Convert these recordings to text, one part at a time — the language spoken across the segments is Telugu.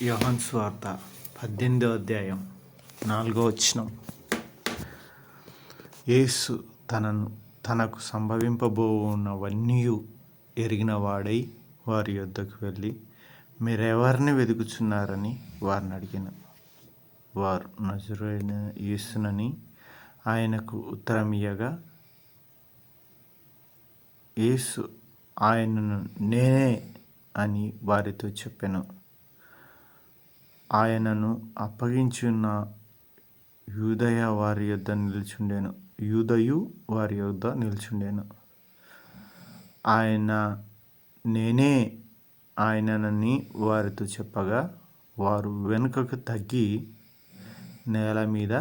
యోహాను సువార్త 18వ అధ్యాయం 4వ వచనం. యేసు తనకు సంభవింపబోవున్నవన్నీ ఎరిగిన వాడై వారి యొద్దకు వెళ్ళి, మీరెవరిని వెదుకుచున్నారని వారిని అడిగాను. వారు నజరేయుడైన యేసునని ఆయనకు ఉత్తరమియ్యగా, యేసు ఆయనను నేనే అని వారితో చెప్పెను. ఆయనను అప్పగించున్న యూదయు వారి యొద్ద నిలుచుండెను. ఆయన నేనే ఆయననని వారితో చెప్పగా, వారు వెనుకకు తగ్గి నేల మీద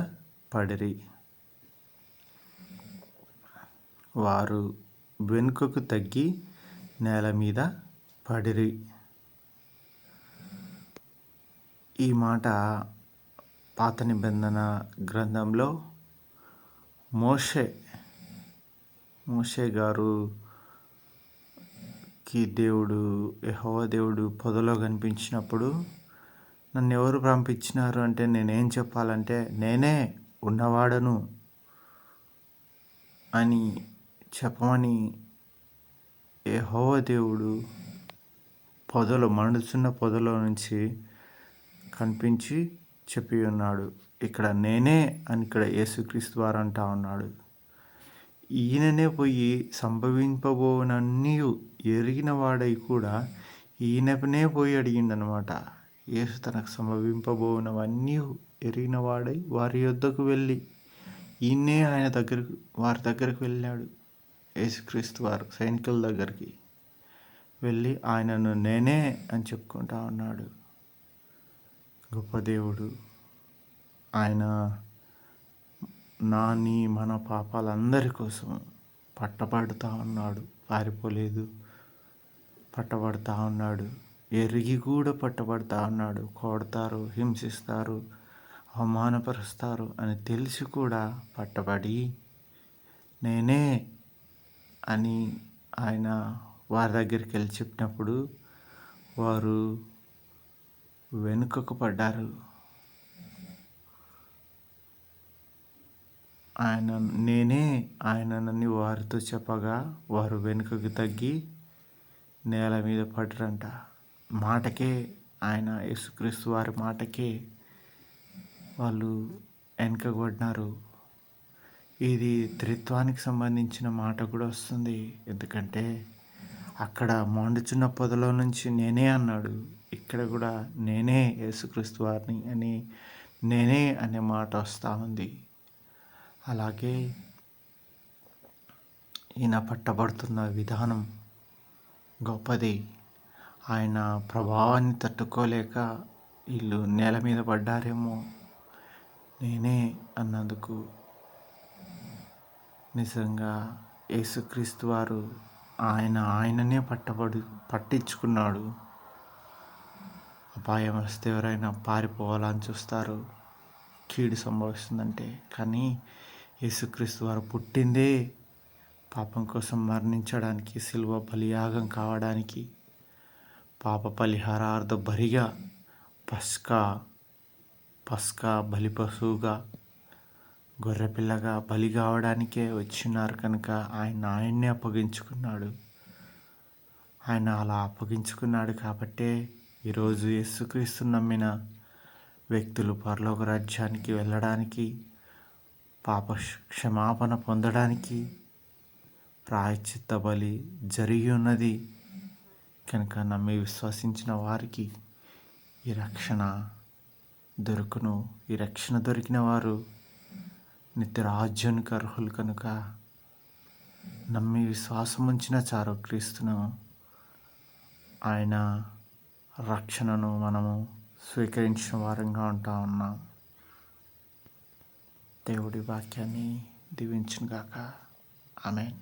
పడిరి. ఈ మాట పాత నిబంధన గ్రంథంలో మోషే గారుకి యెహోవా దేవుడు పొదలో కనిపించినప్పుడు, నన్ను ఎవరు పంపించినారు అంటే నేనేం చెప్పాలంటే, నేనే ఉన్నవాడను అని చెప్పమని యెహోవా దేవుడు మండుచున్న పొదలో నుంచి కనిపించి చెప్పి ఉన్నాడు. ఇక్కడ నేనే అని ఇక్కడ యేసుక్రీస్తు వారు అంటా ఉన్నాడు. ఈయననే పోయి సంభవింపబోనన్నీ ఎరిగిన వాడై కూడా ఈయననే పోయి అడిగిండనమాట. యేసు తనకు సంభవింపబోనవన్నీ ఎరిగిన వాడై వారి యొద్దకు వెళ్ళి ఈయనే వారి దగ్గరకు వెళ్ళాడు. యేసుక్రీస్తు వారు సైనికుల దగ్గరికి వెళ్ళి ఆయనను నేనే అని చెప్పుకుంటా ఉన్నాడు. గొప్ప దేవుడు ఆయన మన పాపాలందరి కోసం పట్టబడుతూ ఉన్నాడు. పారిపోలేదు, పట్టబడుతూ ఉన్నాడు. ఎరిగి కూడా పట్టబడుతూ ఉన్నాడు. కొడతారు, హింసిస్తారు, అవమానపరుస్తారు అని తెలిసి కూడా పట్టబడి నేనే అని ఆయన వారి దగ్గరికి వెళ్ళి చెప్పినప్పుడు వారు వెనుకకు పడ్డారు. నేనే ఆయనని వారితో చెప్పగా వారు వెనుకకు తగ్గి నేల మీద పడ్డరంట. మాటకే, ఆయన యేసుక్రీస్తు వారి మాటకే వాళ్ళు వెనుకకు పడినారు. ఇది త్రిత్వానికి సంబంధించిన మాట కూడా వస్తుంది. ఎందుకంటే అక్కడ మండుచున్న పొదలో నుంచి నేనే అన్నాడు. ఇక్కడ కూడా నేనే యేసుక్రీస్తు వారిని అని నేనే అనే మాట వస్తూ ఉంది. అలాగే ఈయన పట్టబడుతున్న విధానం గొప్పది. ఆయన ప్రభావాన్ని తట్టుకోలేక వీళ్ళు నేల మీద పడ్డారేమో నేనే అన్నందుకు. నిజంగా యేసుక్రీస్తు వారు ఆయననే పట్టించుకున్నాడు. అపాయం వస్తే ఎవరైనా పారిపోవాలని చూస్తారు, కీడు సంభవిస్తుందంటే. కానీ యేసుక్రీస్తు వారు పుట్టిందే పాపం కోసం మరణించడానికి, సిలువ బలియాగం కావడానికి, పాప పరిహారార్థ బలిగా పస్కా బలి పశువుగా, గొర్రెపిల్లగా బలి కావడానికే వచ్చినారు కనుక ఆయన్నే అప్పగించుకున్నాడు. ఆయన అలా అప్పగించుకున్నాడు కాబట్టే ఈరోజు యేసుక్రీస్తు నమ్మిన వ్యక్తులు పరలోక రాజ్యానికి వెళ్ళడానికి, పాప క్షమాపణ పొందడానికి ప్రాయశ్చిత్త బలి జరిగి ఉన్నది కనుక నమ్మి విశ్వసించిన వారికి ఈ రక్షణ దొరుకును. ఈ రక్షణ దొరికిన వారు నిత్యరాజ్యానికి అర్హులు కనుక నమ్మి విశ్వాసం ఉంచిన చాలు క్రీస్తును, ఆయన రక్షణను మనము స్వీకరించిన వారంగా ఉంటా ఉన్నాం. దేవుడి వాక్యాన్ని దీవించును గాక. ఆమేన్.